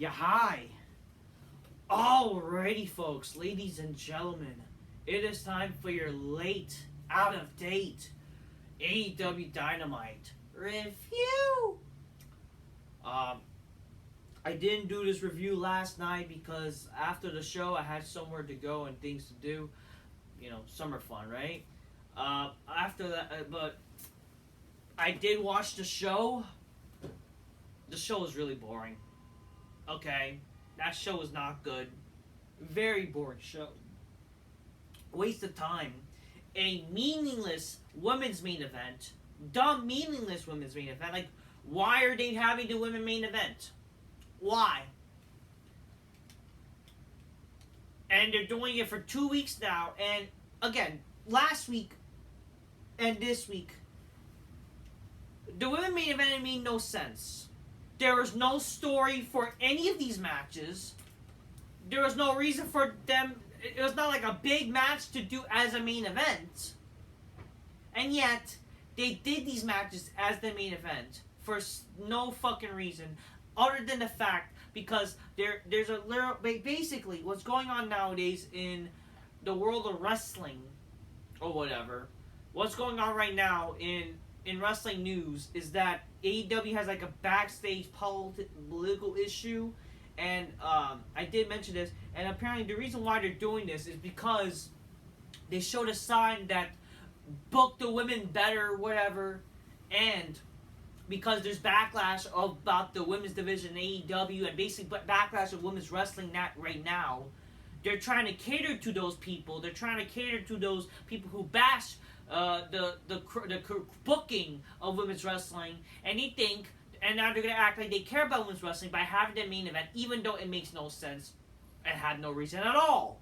Yeah, hi. Alrighty, folks, ladies and gentlemen, it is time for your late, out of date AEW Dynamite review. I didn't do this review last night because after the show I had somewhere to go and things to do. You know, summer fun, right? After that, but I did watch the show. The show was really boring. Okay, that show was not good. Very boring show. Waste of time. A meaningless women's main event. Dumb, meaningless women's main event. Like, why are they having the women main event? Why? And they're doing it for 2 weeks now. And again, last week and this week, the women main event made no sense. There was no story for any of these matches. There was no reason for them. It was not like a big match to do as a main event. And yet, they did these matches as the main event for no fucking reason other than the fact because there's a little... Basically, what's going on nowadays in the world of wrestling or whatever, what's going on right now in wrestling news is that AEW has like a backstage political issue, and I did mention this, and apparently the reason why they're doing this is because they showed a sign that book the women better, whatever, and because there's backlash about the women's division in AEW and basically backlash of women's wrestling right now, they're trying to cater to those people. They're trying to cater to those people who bash the booking of women's wrestling, and they think, and now they're gonna act like they care about women's wrestling by having the main event, even though it makes no sense. It had no reason at all.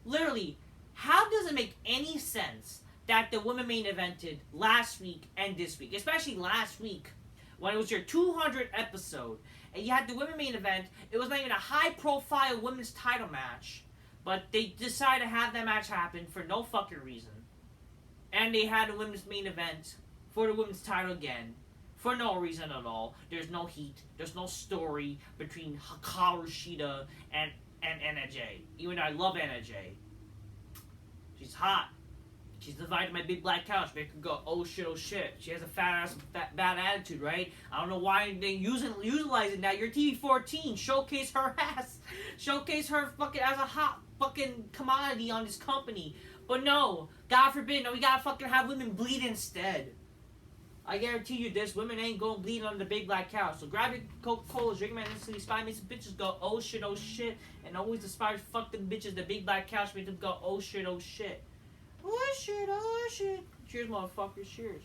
Literally, how does it make any sense that the women main evented last week and this week, especially last week when it was your 200th episode, and you had the women main event? It was not even a high-profile women's title match, but they decided to have that match happen for no fucking reason. And they had a women's main event for the women's title again, for no reason at all. There's no heat. There's no story between Hikaru Shida and Anna Jay. Even though I love Anna Jay. She's hot. She's divided my big black couch. Make her go, oh shit, oh shit. She has a bad attitude, right? I don't know why they utilizing that. You're TV-14. Showcase her ass. Showcase her fucking as a hot fucking commodity on this company. But no, God forbid, no, we gotta fucking have women bleed instead. I guarantee you this, women ain't gonna bleed on the big black couch. So grab your Coca-Cola, drink them, and instantly spy me some bitches go, oh shit, and always aspire to fuck them bitches, the big black couch, make them go, oh shit. Oh shit. Cheers, motherfuckers, cheers.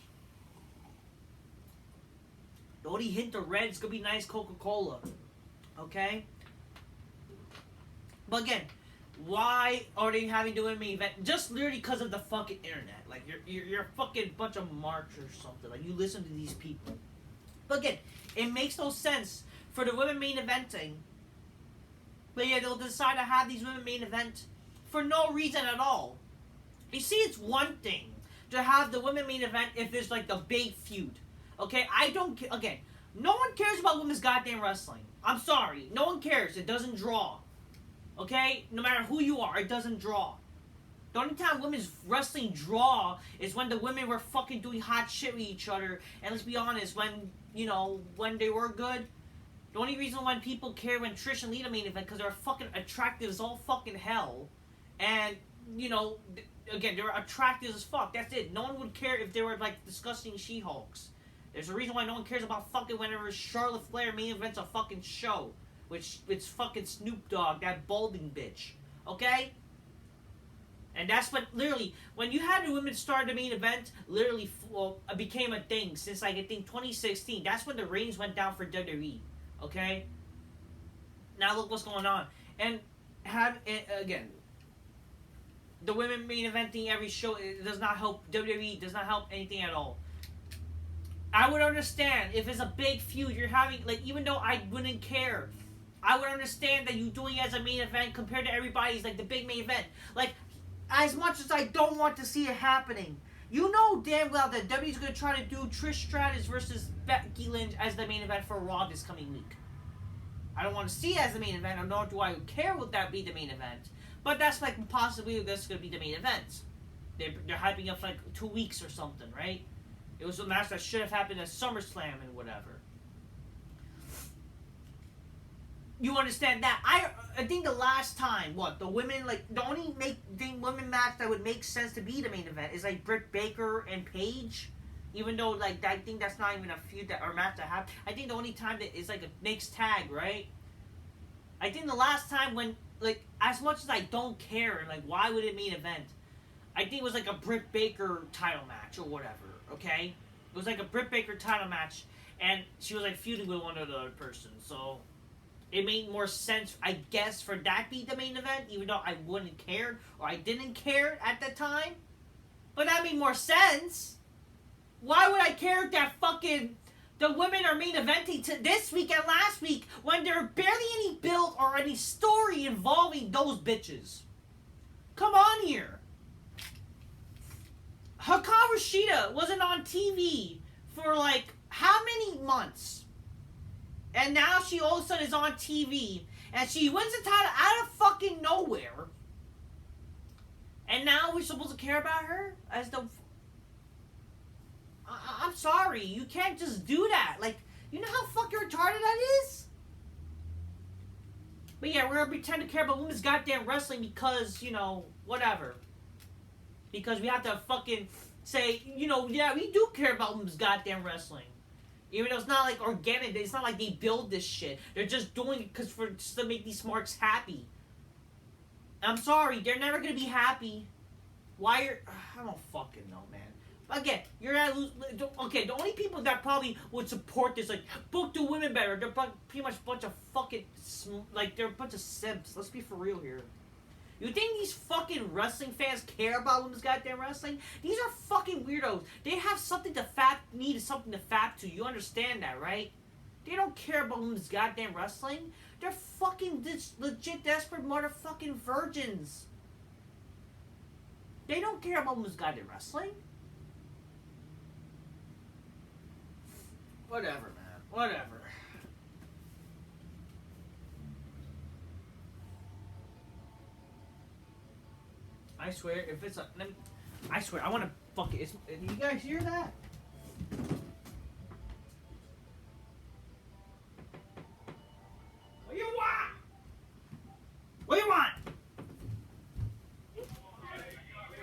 The only hint of red is gonna be nice Coca-Cola. Okay? But again, why are they having to do an event? Just literally because of the fucking internet. Like, you're a fucking bunch of marks or something. Like, you listen to these people. But again, it makes no sense for the women main eventing. But yeah, they'll decide to have these women main event for no reason at all. You see, it's one thing to have the women main event if there's like the big feud. Okay? Again, no one cares about women's goddamn wrestling. I'm sorry. No one cares. It doesn't draw. Okay? No matter who you are, it doesn't draw. The only time women's wrestling draw is when the women were fucking doing hot shit with each other. And let's be honest, when they were good, the only reason why people care when Trish and Lita main event, because they're fucking attractive as all fucking hell. And, again, they were attractive as fuck. That's it. No one would care if they were, like, disgusting She-Hulks. There's a reason why no one cares about fucking whenever Charlotte Flair main events a fucking show. Which it's fucking Snoop Dogg, that balding bitch. Okay? And that's what, literally, when you had the women start the main event, literally became a thing since, like, I think 2016. That's when the ratings went down for WWE. Okay? Now look what's going on. And, again, the women main eventing every show, it does not help WWE, does not help anything at all. I would understand if it's a big feud you're having, like, even though I wouldn't care, I would understand that you doing it as a main event compared to everybody's, like, the big main event. Like, as much as I don't want to see it happening, you know damn well that WWE's going to try to do Trish Stratus versus Becky Lynch as the main event for Raw this coming week. I don't want to see it as the main event, or nor do I care would that be the main event. But that's like possibly this is going to be the main event. They're hyping up for like 2 weeks or something, right? It was a match that should have happened at SummerSlam and whatever. You understand that? I think the last time, the women, like, the only women match that would make sense to be the main event is like Britt Baker and Paige. Even though, like, I think that's not even a feud or match that happened. I think the only time that is like a mixed tag, right? I think the last time when, like, as much as I don't care, like, why would it main event? I think it was like a Britt Baker title match or whatever, okay? It was like a Britt Baker title match, and she was like feuding with one other person, so it made more sense, I guess, for that be the main event, even though I wouldn't care, or I didn't care at the time. But that made more sense. Why would I care that fucking the women are main eventing to this week and last week when there barely any build or any story involving those bitches? Come on here. Hikaru Shida wasn't on TV for like how many months? And now she all of a sudden is on TV and she wins the title out of fucking nowhere. And now we're supposed to care about her as the... I'm sorry, you can't just do that. Like, you know how fucking retarded that is? But yeah, we're gonna pretend to care about women's goddamn wrestling because, you know, whatever. Because we have to fucking say, you know, yeah, we do care about women's goddamn wrestling. Even though it's not like organic, it's not like they build this shit. They're just doing it just to make these smarks happy. I'm sorry, they're never gonna be happy. Why are... I don't fucking know, man. Again, you're not lose. Okay, the only people that probably would support this, like, book the women better, they're pretty much a bunch of fucking, like, they're a bunch of simps. Let's be for real here. You think these fucking wrestling fans care about women's goddamn wrestling? These are fucking weirdos. They have something to need something to fact to. You understand that, right? They don't care about women's goddamn wrestling. They're fucking legit desperate motherfucking virgins. They don't care about women's goddamn wrestling. Whatever, man. Whatever. I swear, if it's a... I swear, I want to fuck it. You guys hear that? What do you want? What do you want?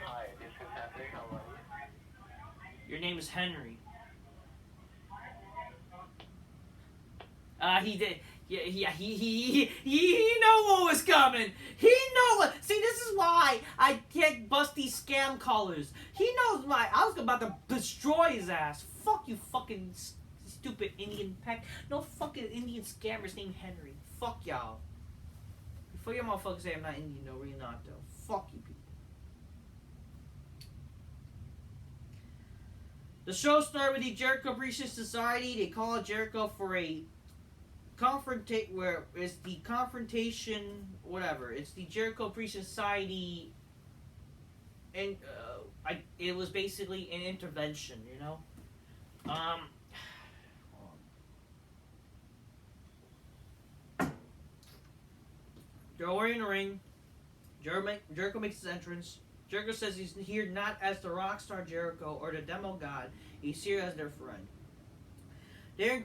Hi, this is Henry. How are you? Your name is Henry. He did. Yeah, he know what was coming. He know what. See, this is why I can't bust these scam callers. He knows why. I was about to destroy his ass. Fuck you, fucking stupid Indian peck. No fucking Indian scammers named Henry. Fuck y'all. Before you motherfuckers say I'm not Indian, no, really not though. Fuck you people. The show started with the Jericho Appreciation Society. They call it Jericho for a where it's the confrontation, whatever. It's the Jericho Appreciation Society, and it was basically an intervention, you know. They're already in the ring. Jericho makes his entrance. Jericho says he's here not as the Rockstar Jericho or the Demo God. He's here as their friend. Darren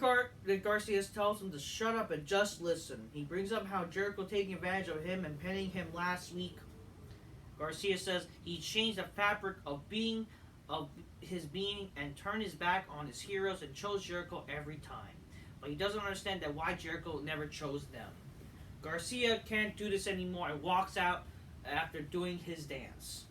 Garcia tells him to shut up and just listen. He brings up how Jericho taking advantage of him and pinning him last week. Garcia says he changed the fabric of his being and turned his back on his heroes and chose Jericho every time. But he doesn't understand that why Jericho never chose them. Garcia can't do this anymore and walks out after doing his dance.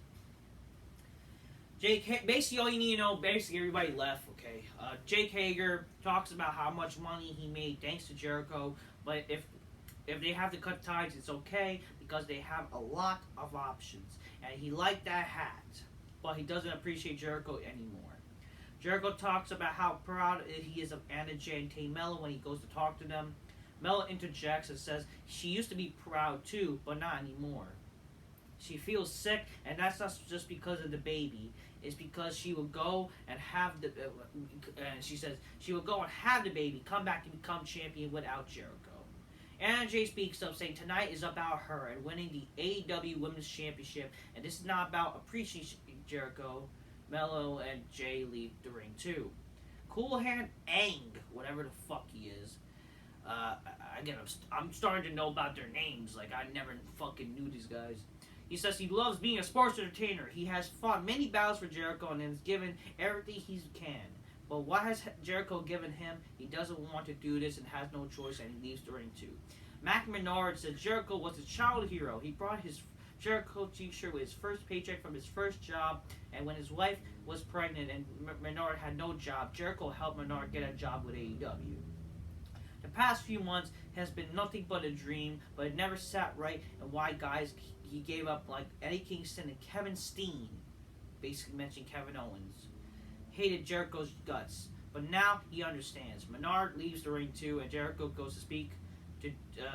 Basically, all you need to know, basically everybody left, okay? Jake Hager talks about how much money he made thanks to Jericho, but if they have to cut ties, it's okay because they have a lot of options. And he liked that hat, but he doesn't appreciate Jericho anymore. Jericho talks about how proud he is of Anna Jay and Tay Mella when he goes to talk to them. Mella interjects and says she used to be proud too, but not anymore. She feels sick, and that's not just because of the baby. It's because she will go and have the... and she says she will go and have the baby, come back and become champion without Jericho. Anna Jay speaks up, saying tonight is about her and winning the AEW Women's Championship, and this is not about appreciating Jericho. Mello and Jay leave the ring too. Cool Hand Ang, whatever the fuck he is. Again, I'm starting to know about their names. Like, I never fucking knew these guys. He says he loves being a sports entertainer. He has fought many battles for Jericho and has given everything he can. But what has Jericho given him? He doesn't want to do this and has no choice, and he leaves the ring too. Mac Menard said Jericho was a child hero. He brought his Jericho t-shirt with his first paycheck from his first job, and when his wife was pregnant and Menard had no job, Jericho helped Menard get a job with AEW. The past few months has been nothing but a dream, but it never sat right, and why guys he gave up like Eddie Kingston and Kevin Steen, basically mentioning Kevin Owens, hated Jericho's guts, but now he understands. Menard leaves the ring too, and Jericho goes to speak,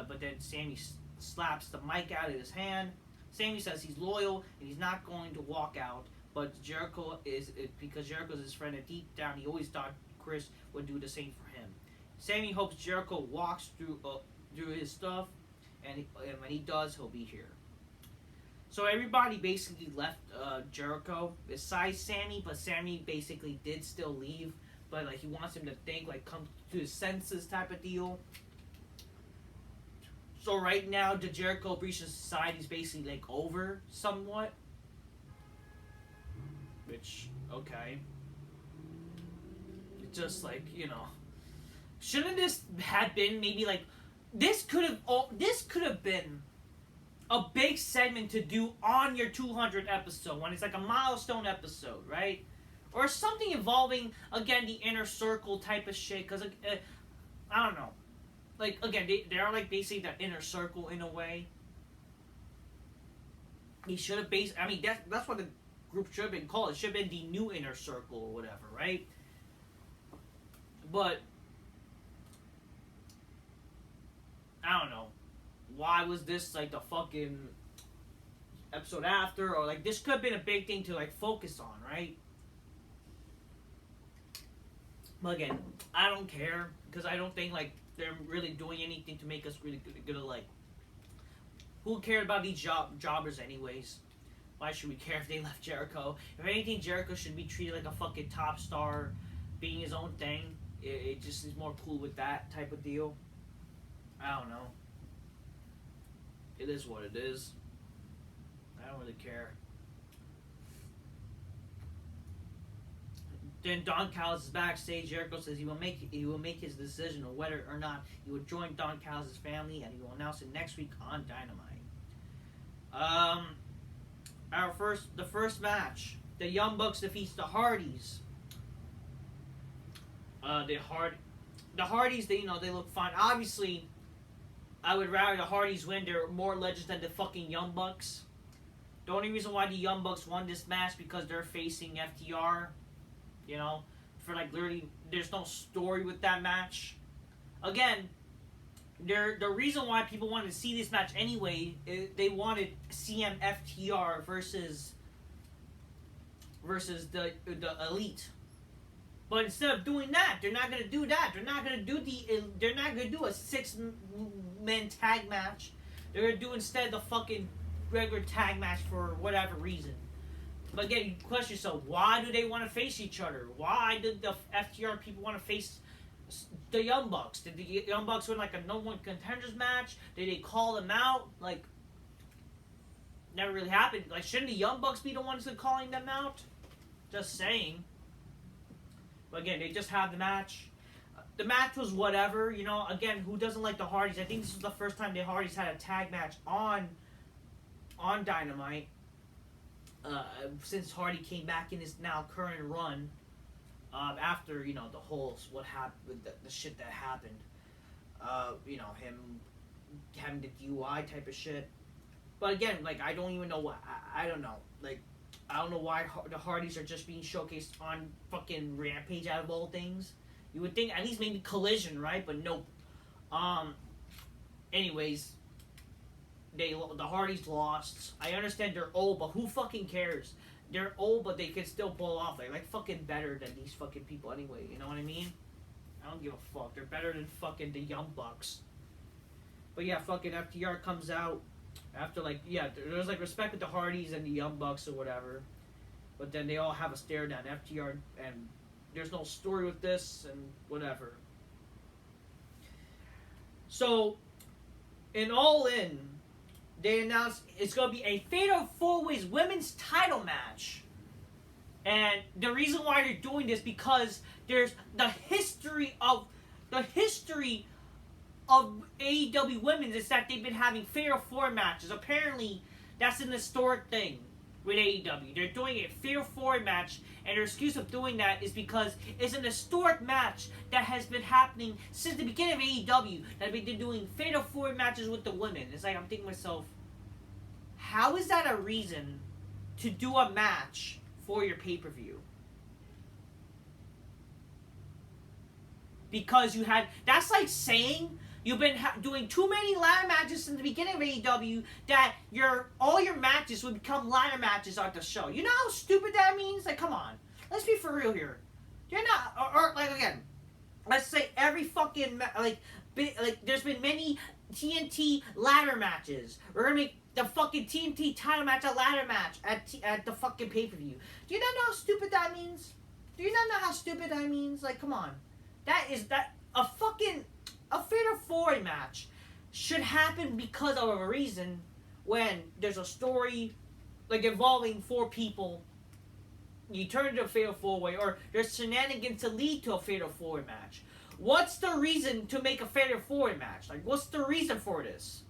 but then Sammy slaps the mic out of his hand. Sammy says he's loyal and he's not going to walk out, but Jericho is because Jericho's his friend, and deep down he always thought Chris would do the same for him. Sammy hopes Jericho walks through his stuff, and when he does, he'll be here. So everybody basically left Jericho besides Sammy, but Sammy basically did still leave, but like he wants him to think, like come to his senses type of deal. So right now, the Jericho Breach Society is basically like over somewhat, which okay, it's just like, you know, shouldn't this have been maybe like this could have been a big segment to do on your 200th episode when it's like a milestone episode, right? Or something involving again the inner circle type of shit, because I don't know. Like, again, they are like basically the inner circle in a way. He should have I mean, that's what the group should have been called. It should have been the new inner circle or whatever, right? But I don't know. Why was this like the fucking episode after? Or like this could have been a big thing to like focus on, right? But again, I don't care, because I don't think like they're really doing anything to make us really good. Like, who cared about these jobbers anyways? Why should we care if they left Jericho? If anything, Jericho should be treated like a fucking top star, being his own thing. It just is more cool with that type of deal. I don't know. It is what it is. I don't really care. Then Don Callis is backstage. Jericho says he will make his decision on whether or not he will join Don Callis' family, and he will announce it next week on Dynamite. The first match, the Young Bucks defeats the Hardys. The Hardys, they look fine. Obviously, I would rather the Hardys win. They're more legends than the fucking Young Bucks. The only reason why the Young Bucks won this match because they're facing FTR. You know, for like literally, there's no story with that match. Again, the reason why people wanted to see this match anyway, they wanted CM FTR versus the Elite. But instead of doing that, they're not gonna do that. They're not gonna do a 6-man tag match. They're gonna do instead the fucking regular tag match for whatever reason. But again, you question yourself, why do they want to face each other? Why did the FTR people want to face the Young Bucks? Did the Young Bucks win like a no one contenders match? Did they call them out? Like, never really happened. Like, shouldn't the Young Bucks be the ones that calling them out? Just saying. But again, they just had the match. The match was whatever, you know. Again, who doesn't like the Hardys? I think this was the first time the Hardys had a tag match on Dynamite. Since Hardy came back in his now current run, after, you know, the whole, what happened, the shit that happened, you know, him having the DUI type of shit. But again, like, I don't even know what, I don't know, like, I don't know why the Hardys are just being showcased on fucking Rampage out of all things. You would think at least maybe Collision, right? But nope. Anyways, the Hardys lost. I understand they're old, but who fucking cares? They're old, but they can still pull off. They're like fucking better than these fucking people anyway. You know what I mean? I don't give a fuck. They're better than fucking the Young Bucks. But yeah, fucking FTR comes out after like there's like respect with the Hardys and the Young Bucks or whatever. But then they all have a stare down. FTR and there's no story with this and whatever. So in All In, they announced it's going to be a Fatal 4-Ways women's title match. And the reason why they're doing this because there's the history of AEW women's is that they've been having Fatal 4 matches. Apparently, that's an historic thing with AEW. They're doing a Fatal 4 match, and their excuse of doing that is because it's an historic match that has been happening since the beginning of AEW. That they've been doing Fatal 4 matches with the women. It's like, I'm thinking to myself, how is that a reason to do a match for your pay-per-view? Because you had... That's like saying you've been doing too many ladder matches since the beginning of AEW that all your matches would become ladder matches on the show. You know how stupid that means? Like, come on. Let's be for real here. You're not... Or like, again, let's say every fucking... there's been many TNT ladder matches. We're gonna make the fucking TNT title match a ladder match at the fucking pay-per-view. Do you not know how stupid that means? Do you not know how stupid that means? Like, come on. A Fatal 4 match should happen because of a reason when there's a story, like, involving 4 people. You turn it into a Fatal 4-Way, or there's shenanigans to lead to a Fatal 4 match. What's the reason to make a Fatal 4 match? Like, what's the reason for this?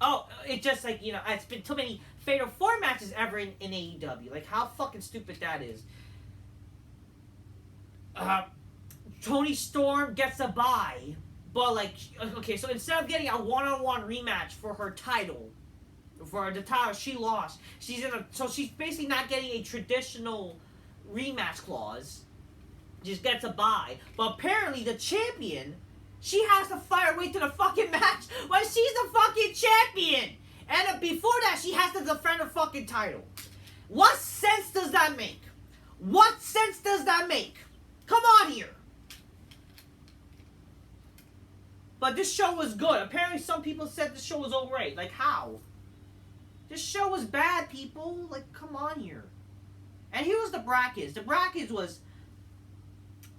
Oh, it's just like, it's been too many Fatal 4 matches ever in AEW. Like, how fucking stupid that is. Toni Storm gets a bye, but like, okay, so instead of getting a one-on-one rematch for her title, for the title she lost, so she's basically not getting a traditional rematch clause. Just gets a bye, but apparently the champion, she has to fight her way to the fucking match when she's the fucking champion, and before that she has to defend her fucking title. What sense does that make? What sense does that make? Come on here. But this show was good. Apparently some people said the show was alright. Like, how? This show was bad, people. Like, come on here. And here was the brackets. The brackets was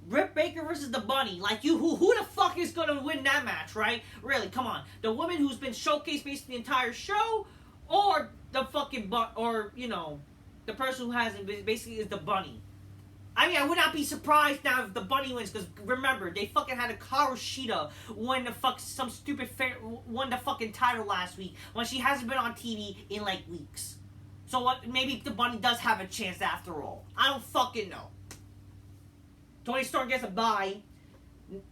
Britt Baker versus the Bunny. Like, who the fuck is gonna win that match, right? Really, come on. The woman who's been showcased basically the entire show, or the fucking the person who hasn't basically is the Bunny. I mean, I would not be surprised now if the Bunny wins, because remember, they fucking had a Karushita win some stupid won the fucking title last week when she hasn't been on TV in like weeks. So what? Maybe the Bunny does have a chance after all. I don't fucking know. Toni Storm gets a bye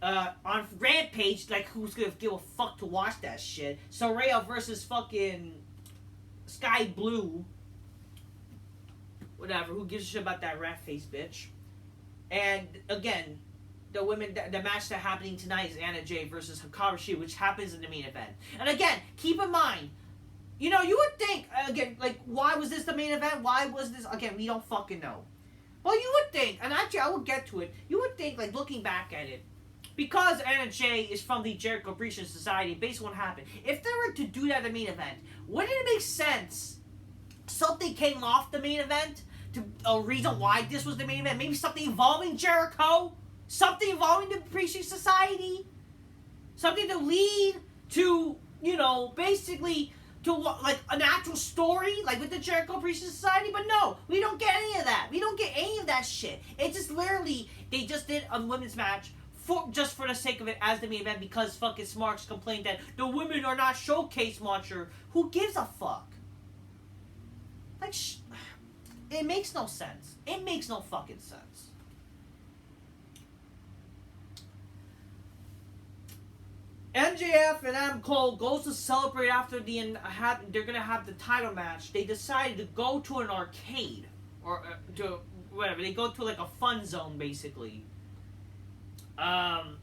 on Rampage. Like, who's gonna give a fuck to watch that shit? Soraya versus fucking Sky Blue. Whatever, who gives a shit about that rat face bitch? And again, the match that's happening tonight is Anna Jay versus Hikaru Shida, which happens in the main event. And again, keep in mind, you would think, again, like, why was this the main event? Why was this, again, we don't fucking know. Well, you would think, and actually I will get to it, you would think, like, looking back at it, because Anna Jay is from the Jericho Appreciation Society, based on what happened, if they were to do that in the main event, wouldn't it make sense something came off the main event? A reason why this was the main event. Maybe something involving Jericho. Something involving the Appreciation Society. Something to lead to, basically to like an actual story, like with the Jericho Appreciation Society. But no, we don't get any of that. We don't get any of that shit. It's just literally, they just did a women's match just for the sake of it as the main event because fucking Smarks complained that the women are not showcased much, or who gives a fuck? Like, it makes no sense. It makes no fucking sense. MJF and Adam Cole goes to celebrate after they're gonna have the title match. They decided to go to an arcade or to whatever. They go to like a fun zone basically. Adam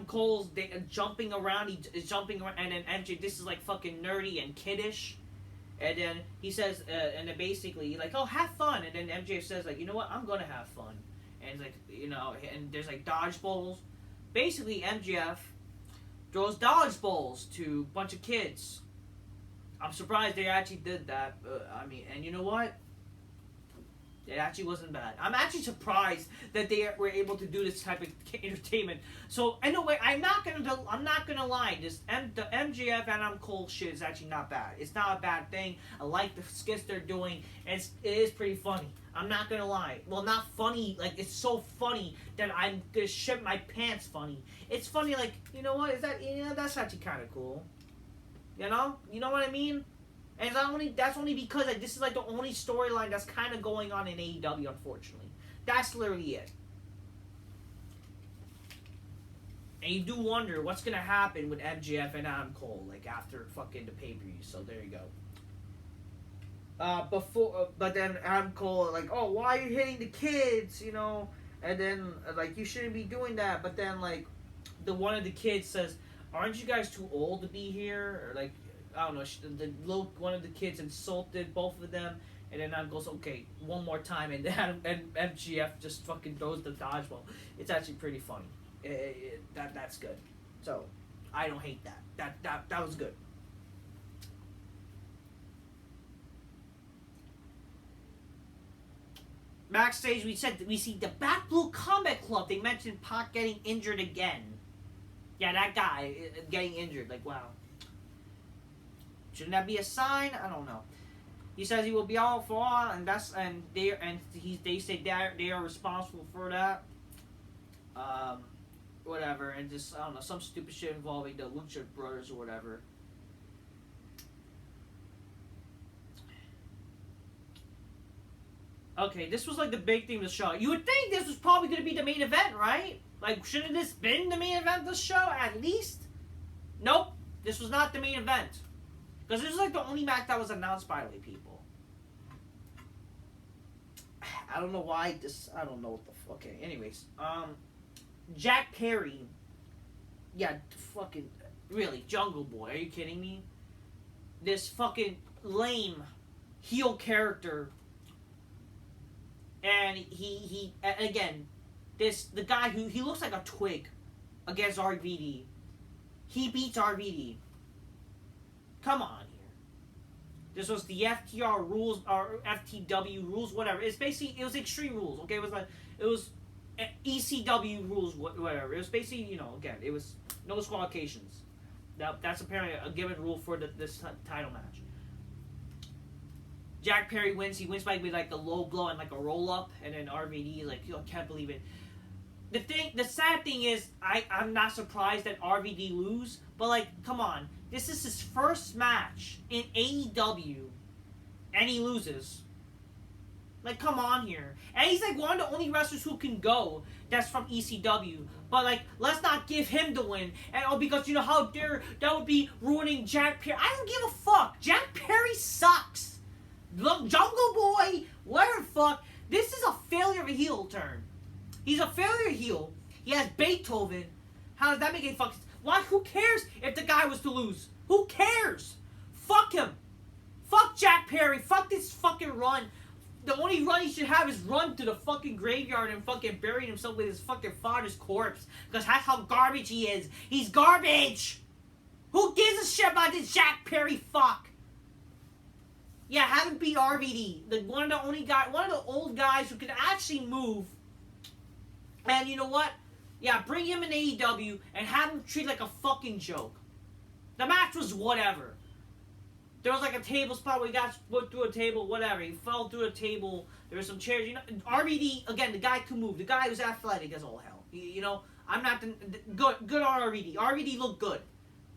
Cole's jumping around. He is jumping around, and then MJ. This is like fucking nerdy and kiddish. And then he says, and then basically, like, oh, have fun. And then MJF says, like, you know what, I'm gonna have fun. And it's like, and there's like dodgeballs. basically MJF throws dodgeballs to a bunch of kids. I'm surprised they actually did that. I mean, and you know what? It actually wasn't bad. I'm actually surprised that they were able to do this type of entertainment. So anyway, I'm not gonna lie. The MJF and Adam Cole shit is actually not bad. It's not a bad thing. I like the skits they're doing. And it is pretty funny. I'm not gonna lie. Well, not funny. Like, it's so funny that I'm gonna shit my pants. Funny. It's funny. Like, you know what? That's actually kind of cool. You know what I mean? And that's only because like, this is like the only storyline that's kind of going on in AEW, unfortunately. That's literally it. And you do wonder what's going to happen with MJF and Adam Cole, like, after fucking the pay-per-view. So, there you go. But then Adam Cole, like, oh, why are you hitting the kids, you know? And then, like, you shouldn't be doing that. But then, like, one of the kids says, aren't you guys too old to be here? Or, like, I don't know, one of the kids insulted both of them, and then Adam goes, okay, one more time, and MGF just fucking throws the dodgeball. It's actually pretty funny. That's good. So, I don't hate that. That was good. Backstage, we see the Back Blue Combat Club. They mentioned Pac getting injured again. Yeah, that guy getting injured. Like, wow. Shouldn't that be a sign? I don't know. He says he will be out for all, and they say they are responsible for that. Whatever, and just I don't know, some stupid shit involving the Lucha Brothers or whatever. Okay, this was like the big thing of the show. You would think this was probably going to be the main event, right? Like, shouldn't this been the main event of the show at least? Nope, this was not the main event. Because this was like the only match that was announced by like people. I don't know why this. I don't know what the fuck. Okay, anyways. Jack Perry. Yeah, fucking. Really, Jungle Boy. Are you kidding me? This fucking lame heel character. And he again, the guy who he looks like a twig against RVD. He beats RVD. Come on here. This was the FTR rules or FTW rules, whatever. It was Extreme Rules. Okay, it was ECW rules, whatever. It was basically, you know, again, it was no disqualifications. That's apparently a given rule for this title match. Jack Perry wins. He wins by like a low blow and like a roll up, and then RVD like, I can't believe it. The sad thing is, I'm not surprised that RVD lose, but like, come on, this is his first match in AEW, and he loses. Like, come on here. And he's like one of the only wrestlers who can go that's from ECW. But like, let's not give him the win. And because you know how dare that would be ruining Jack Perry. I don't give a fuck. Jack Perry sucks. Look, Jungle Boy, whatever the fuck. This is a failure of a heel turn. He's a failure heel. He has Beethoven. How does that make any fucking sense? Why? Who cares if the guy was to lose? Who cares? Fuck him. Fuck Jack Perry. Fuck this fucking run. The only run he should have is run to the fucking graveyard and fucking bury himself with his fucking father's corpse. Because that's how garbage he is. He's garbage. Who gives a shit about this Jack Perry fuck? Yeah, have him beat RVD. One of the old guys who can actually move. And you know what? Yeah, bring him in AEW and have him treat like a fucking joke. The match was whatever. There was like a table spot where he got put through a table, whatever. He fell through a table. There were some chairs. You know, RVD, again, the guy can move. The guy who's athletic as all hell. You know, I'm not good on RVD. RVD looked good.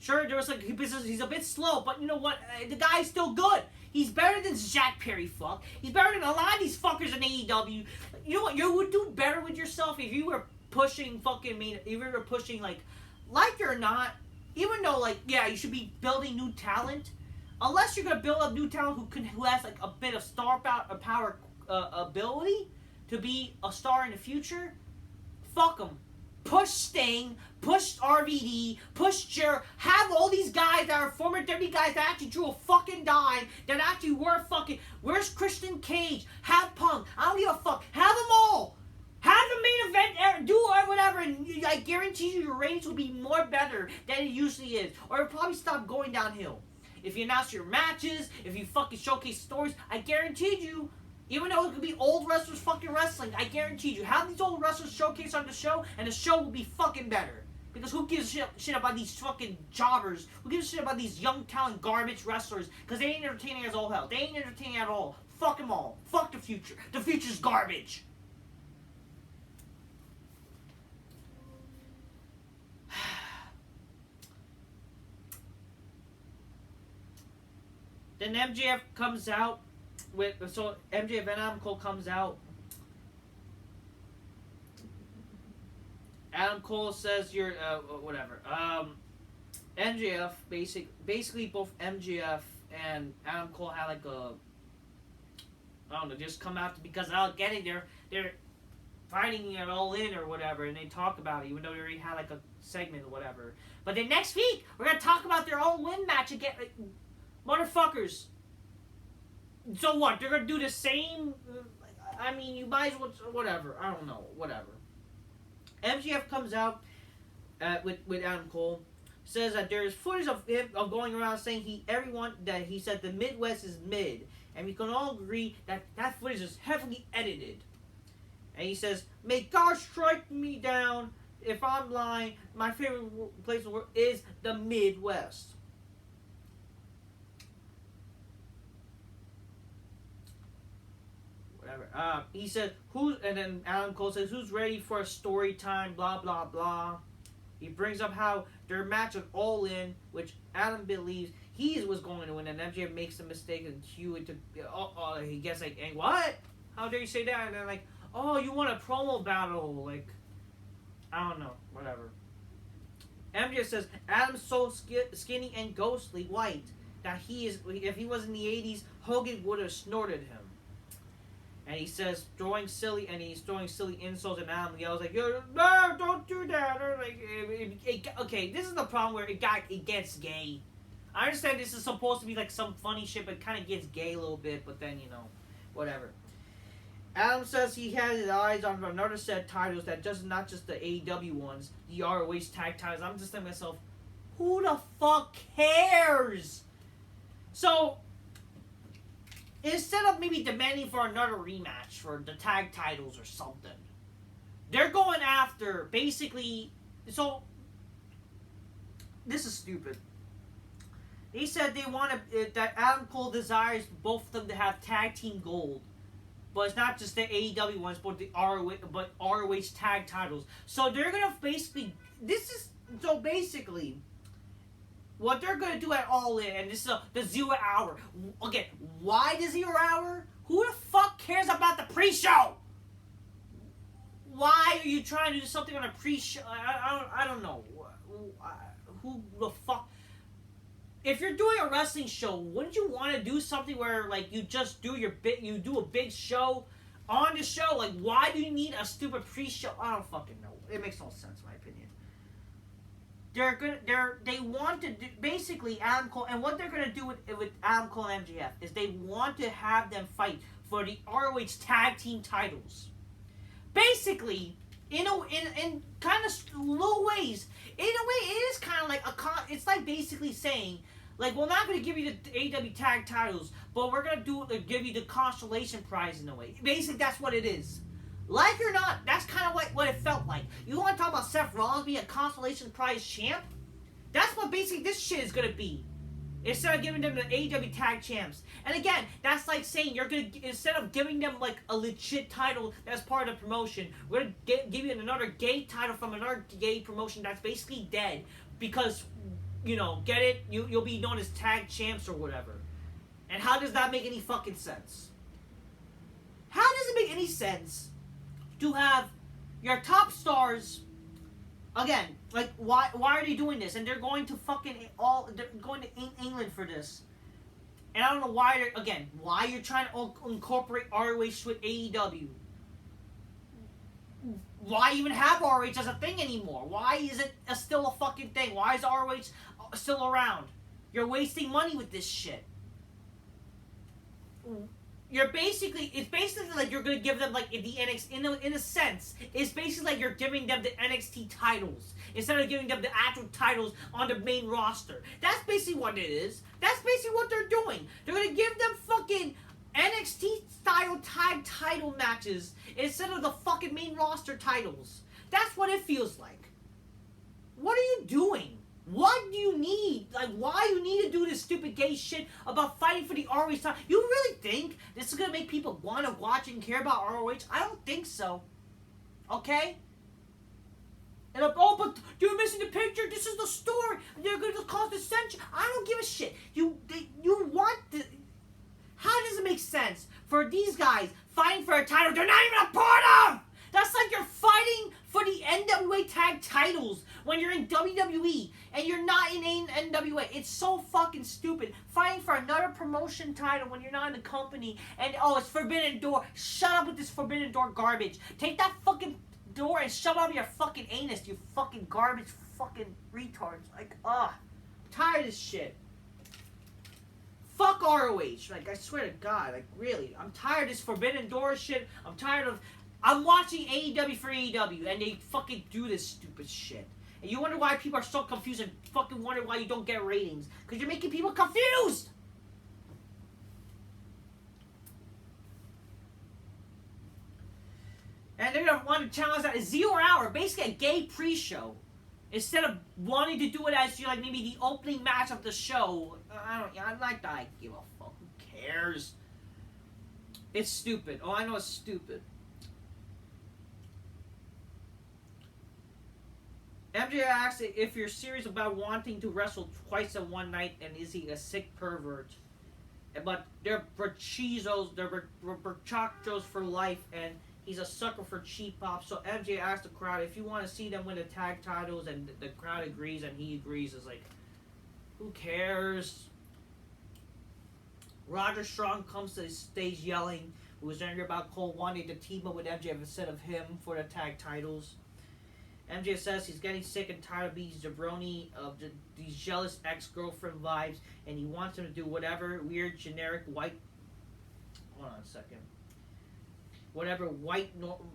Sure, there was like he's a bit slow, but you know what? The guy's still good. He's better than Jack Perry fuck. He's better than a lot of these fuckers in AEW. You know what? You would do better with yourself if you were pushing if you were pushing like it or not, even though like, yeah, you should be building new talent. Unless you're gonna build up new talent who has like a bit of star power ability to be a star in the future, fuck them. Push Sting, push RVD, push Jericho. Have all these guys that are former WWE guys that actually drew a fucking dime, that actually were fucking. Where's Christian Cage? Have Punk. I don't give a fuck. Have them all. Have them main event, do or whatever, and I guarantee you your ratings will be more better than it usually is. Or it'll probably stop going downhill. If you announce your matches, if you fucking showcase stories, I guarantee you, even though it could be old wrestlers fucking wrestling, I guarantee you, have these old wrestlers showcase on the show, and the show will be fucking better. Because who gives a shit about these fucking jobbers? Who gives a shit about these young talent garbage wrestlers? Because they ain't entertaining as all hell. They ain't entertaining at all. Fuck them all. Fuck the future. The future's garbage. Then MJF comes out so MJF and Adam Cole comes out. Adam Cole says you're whatever. MJF basically both MJF and Adam Cole had like a, I don't know, just come out because they're fighting it all in or whatever, and they talk about it even though they already had like a segment or whatever. But then next week we're gonna talk about their all win match again, motherfuckers. So what? They're gonna do the same. I mean, you might as well. Whatever. I don't know. Whatever. MJF comes out with Adam Cole, says that there is footage of him going around saying he said the Midwest is mid, and we can all agree that that footage is heavily edited. And he says, "May God strike me down if I'm lying. My favorite place to work is the Midwest." Whatever. He said, and then Adam Cole says, "Who's ready for a story time?" Blah blah blah. He brings up how their match of All In, which Adam believes he was going to win, and MJF makes a mistake and cue it to. He gets like, "What? How dare you say that?" And then like, "Oh, you want a promo battle?" Like, I don't know. Whatever. MJF says Adam's so skinny and ghostly white that if he was in the 80s, Hogan would have snorted him. And he says, he's throwing silly insults, and Adam yells like, "No, don't do that!" Or like, okay, this is the problem where it gets gay. I understand this is supposed to be like some funny shit, but it kind of gets gay a little bit. But then whatever. Adam says he has his eyes on another set of titles that not just the AEW ones, the ROH tag titles. I'm just thinking to myself, who the fuck cares? So, instead of maybe demanding for another rematch for the tag titles or something, they're going after basically. So this is stupid. They said they want that Adam Cole desires both of them to have tag team gold, but it's not just the AEW ones, but the ROH tag titles. So they're gonna basically what they're going to do at All In, and this is the 0 hour. Okay, why the 0 hour? Who the fuck cares about the pre-show? Why are you trying to do something on a pre-show? I don't know. Who the fuck? If you're doing a wrestling show, wouldn't you want to do something where, like, you just do you do a big show on the show? Like, why do you need a stupid pre-show? I don't fucking know. It makes no sense, in my opinion. They want to do, basically Adam Cole, and what they're gonna do with Adam Cole and MJF is they want to have them fight for the ROH tag team titles. Basically, in kind of low ways, in a way, it is kind of like it's like basically saying, like, we're not gonna give you the AEW tag titles, but we're gonna give you the consolation prize in a way. Basically, that's what it is. Like or not, that's kind of what it felt like. You want to talk about Seth Rollins being a consolation prize champ? That's what basically this shit is going to be. Instead of giving them the AEW tag champs. And again, that's like saying you're going to, instead of giving them like a legit title that's part of the promotion, we're going to give you another gay title from another gay promotion that's basically dead. Because, get it? You'll be known as tag champs or whatever. And how does that make any fucking sense? How does it make any sense to have your top stars, again, like, why are they doing this? And they're going to they're going to England for this. And I don't know why you're trying to incorporate ROH with AEW. Why even have ROH as a thing anymore? Why is it still a fucking thing? Why is ROH still around? You're wasting money with this shit. it's basically like you're gonna give them like the NXT in a sense. It's basically like you're giving them the NXT titles instead of giving them the actual titles on the main roster. That's basically what it is. That's basically what they're doing. They're gonna give them fucking NXT style tag title matches instead of the fucking main roster titles. That's what it feels like. What are you doing? What do you need? Like, why you need to do this stupid gay shit about fighting for the ROH title? You really think this is gonna make people want to watch and care about ROH? I don't think so. Okay? And but you're missing the picture. This is the story. They're gonna cause dissension. I don't give a shit. You want the. How does it make sense for these guys fighting for a title they're not even a part of? That's like you're fighting for the NWA tag titles when you're in WWE and you're not in NWA. It's so fucking stupid. Fighting for another promotion title when you're not in the company and it's Forbidden Door. Shut up with this Forbidden Door garbage. Take that fucking door and shove up your fucking anus, you fucking garbage fucking retards. Like, I'm tired of this shit. Fuck ROH. Like, I swear to God, like, really. I'm tired of this Forbidden Door shit. I'm watching AEW for AEW, and they fucking do this stupid shit. And you wonder why people are so confused and fucking wonder why you don't get ratings. Because you're making people confused! And they're going to want to challenge that a 0 hour, basically a gay pre-show. Instead of wanting to do it as like maybe the opening match of the show. I'm like, I give a fuck. Who cares? It's stupid. Oh, I know it's stupid. MJ asks if you're serious about wanting to wrestle twice in one night, and is he a sick pervert? But they're brachizos, they're brachachos for life, and he's a sucker for cheap pop. So MJ asked the crowd if you want to see them win the tag titles, and the crowd agrees, and he agrees. It's like, who cares? Roger Strong comes to the stage yelling, who was angry about Cole wanting to team up with MJ instead of him for the tag titles. MJ says he's getting sick and tired of these jabroni, these jealous ex-girlfriend vibes, and he wants him to do whatever weird, generic white... Hold on a second. Whatever white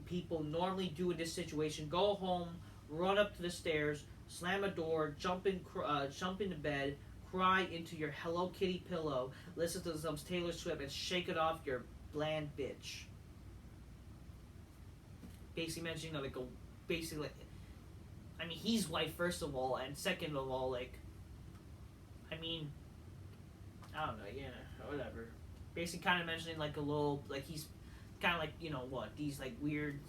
people normally do in this situation. Go home, run up to the stairs, slam a door, jump into bed, cry into your Hello Kitty pillow, listen to some Taylor Swift, and shake it off your bland bitch. Basically mentioning like basically... I mean, he's white, first of all, and second of all, like, I mean, I don't know, yeah, whatever. Basically kind of mentioning, like, a little, like, he's kind of like, you know, what, these, like, weird,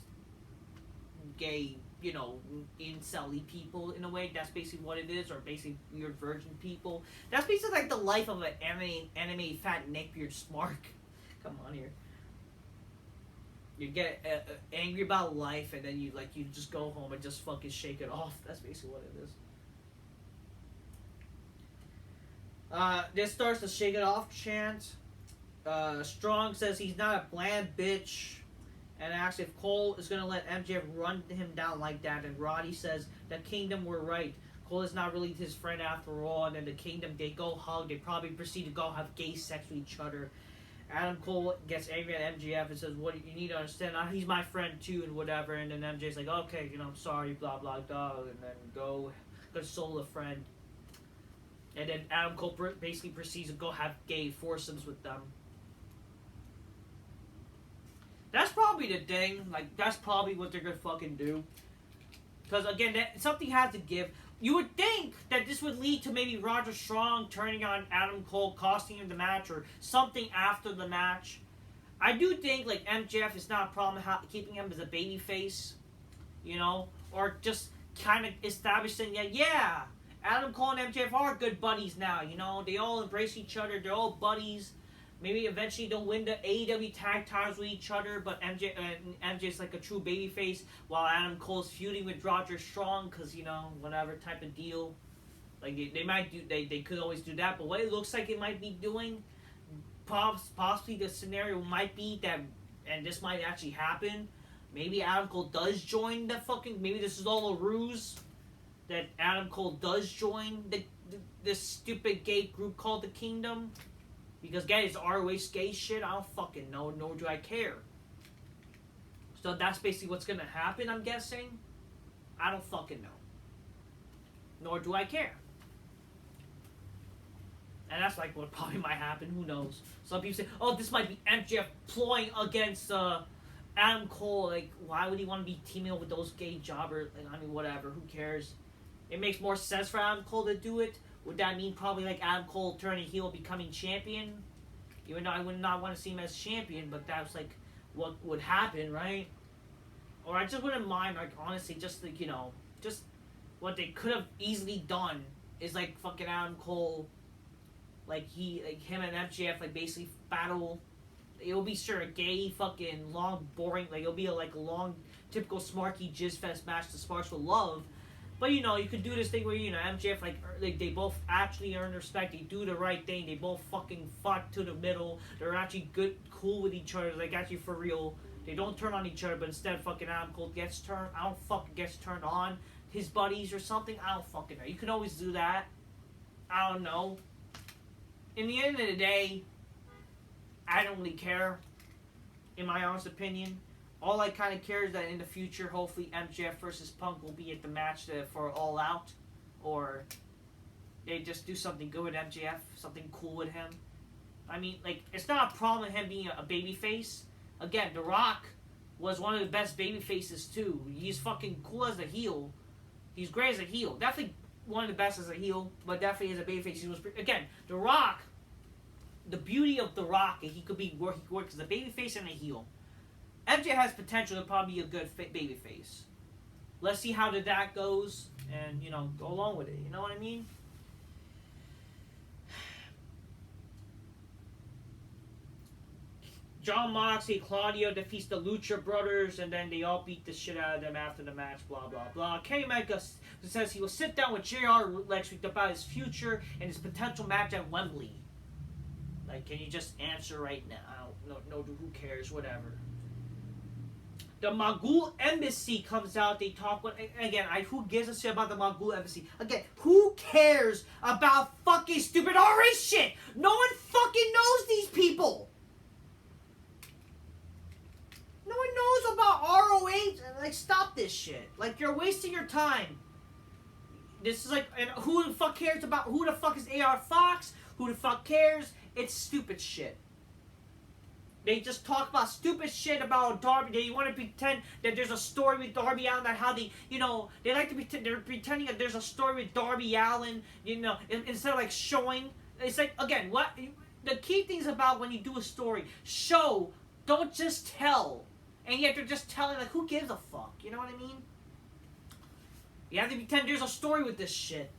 gay, you know, incel-y people, in a way. That's basically what it is, or basically weird virgin people. That's basically, like, the life of an anime fat neckbeard smark. Come on here. You get angry about life, and then you just go home and just fucking shake it off. That's basically what it is. This starts the shake it off chant. Strong says he's not a bland bitch, and asks if Cole is gonna let MJF run him down like that. And Roddy says the Kingdom were right. Cole is not really his friend after all. And then the Kingdom, they go hug. They probably proceed to go have gay sex with each other. Adam Cole gets angry at MJF and says, "What you need to understand? He's my friend too, and whatever." And then MJ's like, "Okay, you know, I'm sorry, blah blah blah," and then go console a friend. And then Adam Cole basically proceeds to go have gay foursomes with them. That's probably the thing. Like, that's probably what they're gonna fucking do. Because again, something had to give. You would think that this would lead to maybe Roger Strong turning on Adam Cole, costing him the match, or something after the match. I do think, like, MJF is not a problem keeping him as a babyface, you know? Or just kind of establishing that, yeah, Adam Cole and MJF are good buddies now, you know? They all embrace each other, they're all buddies. Maybe eventually they'll win the AEW tag titles with each other, but MJ's like a true babyface, while Adam Cole's feuding with Roger Strong, because, you know, whatever type of deal. Like, they might do, they could always do that, but what it looks like it might be doing, possibly the scenario might be that, and this might actually happen, maybe Adam Cole does join the fucking, maybe this is all a ruse, that Adam Cole does join this stupid gay group called the Kingdom. Because again, it's ROH gay shit. I don't fucking know, nor do I care. So that's basically what's gonna happen, I'm guessing. I don't fucking know. Nor do I care. And that's like what probably might happen, who knows. Some people say, oh, this might be MJF ploying against Adam Cole. Like, why would he want to be teaming up with those gay jobbers? Like, I mean, whatever, who cares? It makes more sense for Adam Cole to do it. Would that mean probably like Adam Cole turning heel, becoming champion? Even though I would not want to see him as champion, but that's like what would happen, right? Or I just wouldn't mind, like, honestly, just like, just what they could have easily done is like fucking Adam Cole, like him and MJF like basically battle. It'll be sure a gay fucking long boring, like it'll be a long typical smarky jizz fest match to Sparks with Love. But you could do this thing where MJF like they both actually earn respect. They do the right thing. They both fucking fought to the middle. They're actually cool with each other. Like actually for real. They don't turn on each other, but instead fucking Adam Cole gets turned. I don't fucking gets turned on his buddies or something. I don't fucking know. You can always do that. I don't know. In the end of the day, I don't really care. In my honest opinion. All I kind of care is that in the future, hopefully MJF versus Punk will be at the match for All Out. Or they just do something good with MJF, something cool with him. I mean, like, it's not a problem with him being a babyface. Again, The Rock was one of the best babyfaces too. He's fucking cool as a heel. He's great as a heel. Definitely one of the best as a heel, but definitely as a babyface. He was again, The Rock. The beauty of The Rock, he could be where he works as a babyface and a heel. MJ has potential to probably be a good babyface. Let's see how that goes, and go along with it. You know what I mean? John Moxley, Claudio defeats the Lucha Brothers, and then they all beat the shit out of them after the match. Blah blah blah. Kenny Omega says he will sit down with JR next week about his future and his potential match at Wembley. Like, can you just answer right now? No, who cares? Whatever. The Magul Embassy comes out. They talk with again. Who gives a shit about the Magul Embassy? Again, who cares about fucking stupid RH shit? No one fucking knows these people. No one knows about ROH. Like, stop this shit. Like, you're wasting your time. This is like, and who the fuck cares about? Who the fuck is AR Fox? Who the fuck cares? It's stupid shit. They just talk about stupid shit about Darby. They want to pretend that there's a story with Darby Allin, that how they like to pretend, they're pretending that there's a story with Darby Allin, instead of like showing. It's like, again, what the key things about when you do a story, show, don't just tell. And yet they're just telling, like, who gives a fuck? You know what I mean? You have to pretend there's a story with this shit.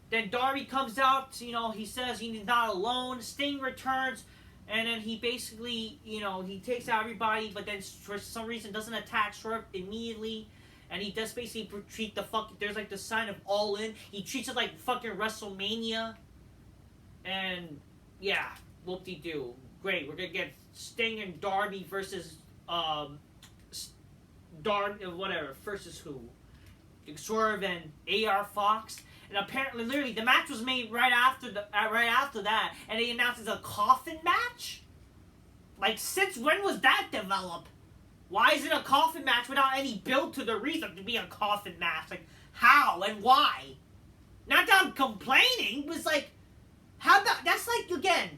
Then Darby comes out, he says he's not alone. Sting returns. And then he basically, he takes out everybody, but then for some reason doesn't attack Swerve immediately. And he does basically treat there's like the sign of All In. He treats it like fucking WrestleMania. And, yeah, whoop-de-doo. Great, we're gonna get Sting and Darby versus, versus who? Swerve and AR Fox. And apparently, literally, the match was made right after that, and they announced it's a coffin match. Like, since when was that developed? Why is it a coffin match without any build to the reason to be a coffin match? Like, how and why? Not that I'm complaining, but it's like, how about that's like again.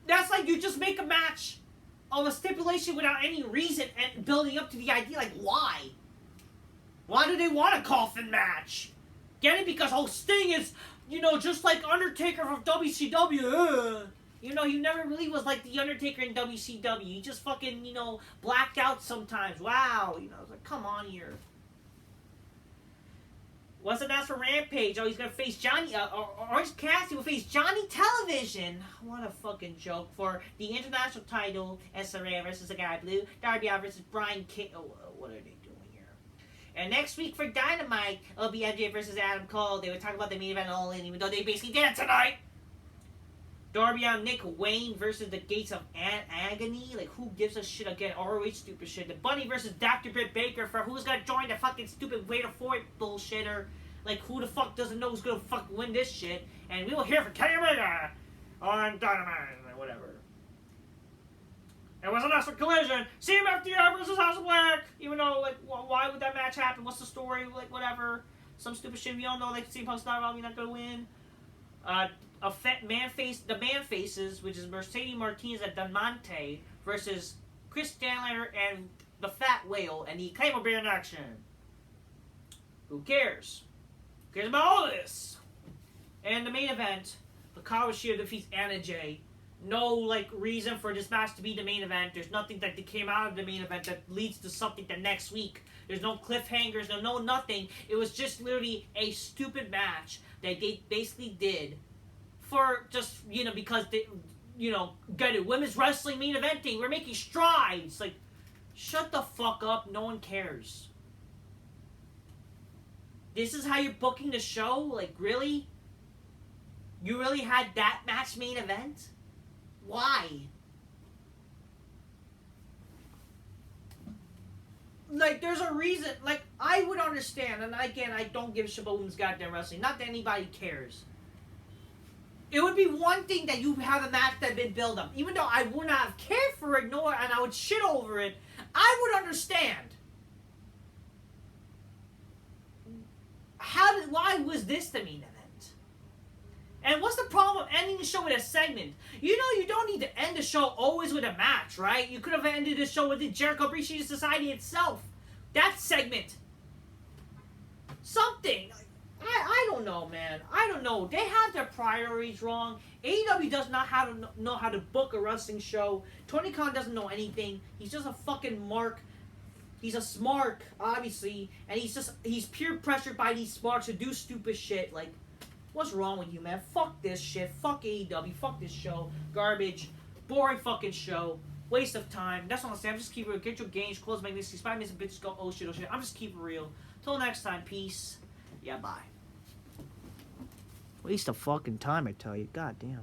That's like you just make a match of a stipulation without any reason and building up to the idea. Like, why? Why do they want a coffin match? Get it? Because Sting is, just like Undertaker from WCW. He never really was like the Undertaker in WCW. He just fucking, blacked out sometimes. Wow. It's like, come on here. What's announced for Rampage? Oh, he's going to face Johnny, Orange Cassidy will face Johnny Television. What a fucking joke. For the international title, SRA versus the Guy Blue. Darby Allin versus Brian King. Oh, what are they doing? And next week for Dynamite, it'll be MJ versus Adam Cole. They were talking about the main event all in, even though they basically did it tonight. Darby Allin, Nick Wayne versus the Gates of Agony. Like, who gives a shit again? ROH stupid shit. The Bunny versus Dr. Britt Baker for who's gonna join the fucking stupid Waiter for It bullshitter. Like, who the fuck doesn't know who's gonna fucking win this shit? And we will hear from Kenny Omega. on Dynamite, whatever. It was an excellent collision. CMFDR versus House of Black. Even though, like, why would that match happen? What's the story? Like, whatever. Some stupid shit. We all know, like, CM Punk's not around. We're not gonna win. The man faces, which is Mercedes Martinez at Diamante versus Chris Stanley and the Fat Whale and the Claymore Bear in action. Who cares? Who cares about all this? And the main event, the Kawashiro defeats Anna Jay. No, like, reason for this match to be the main event. There's nothing that came out of the main event that leads to something the next week. There's no cliffhangers, no nothing. It was just literally a stupid match that they basically did for just, you know, because they, you know, get it, women's wrestling main eventing, we're making strides. Like, shut the fuck up, no one cares. This is how you're booking the show? Like, really? You really had that match main event? Why? Like, there's a reason. Like, I would understand, and again, I don't give a shit about women's goddamn wrestling. Not that anybody cares. It would be one thing that you have a match that had been built up. Even though I would not have cared for it, and I would shit over it, I would understand. Why was this the main event? And what's the problem of ending the show with a segment? You know you don't need to end the show always with a match, right? You could have ended the show with the Jericho Appreciation Society itself. That segment. Something. I don't know, man. I don't know. They have their priorities wrong. AEW does not know how to book a wrestling show. Tony Khan doesn't know anything. He's just a fucking mark. He's a smart, obviously, and he's peer pressured by these smarts to do stupid shit. Like, what's wrong with you, man? Fuck this shit. Fuck AEW. Fuck this show. Garbage. Boring fucking show. Waste of time. That's what I'm saying. I'm just keep it real. Get your games, close my lists. 5 minutes and bitches go, oh shit, oh shit. I'm just keep it real. Till next time. Peace. Yeah, bye. Waste of fucking time, I tell you. God damn.